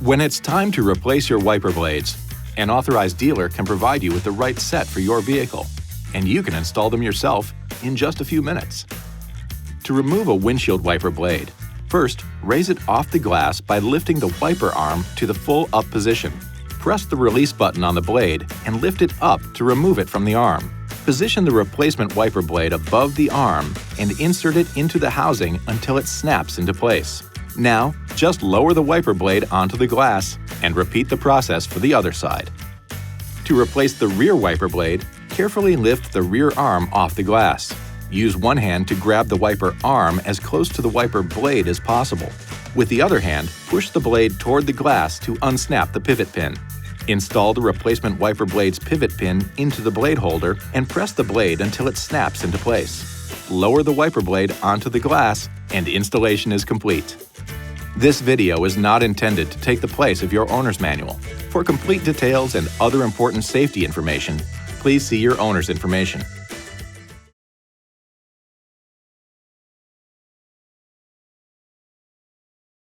When it's time to replace your wiper blades, an authorized dealer can provide you with the right set for your vehicle, and you can install them yourself in just a few minutes. To remove a windshield wiper blade, first raise it off the glass by lifting the wiper arm to the full up position. Press the release button on the blade and lift it up to remove it from the arm. Position the replacement wiper blade above the arm and insert it into the housing until it snaps into place. Now, just lower the wiper blade onto the glass and repeat the process for the other side. To replace the rear wiper blade, carefully lift the rear arm off the glass. Use one hand to grab the wiper arm as close to the wiper blade as possible. With the other hand, push the blade toward the glass to unsnap the pivot pin. Install the replacement wiper blade's pivot pin into the blade holder and press the blade until it snaps into place. Lower the wiper blade onto the glass and installation is complete. This video is not intended to take the place of your owner's manual. For complete details and other important safety information, please see your owner's information.